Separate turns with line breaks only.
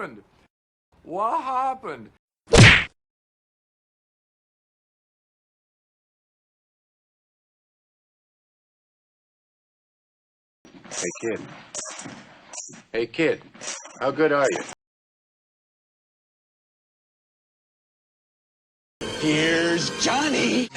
happened? What happened? Hey, kid. Hey, kid. How good are you?
Here's Johnny.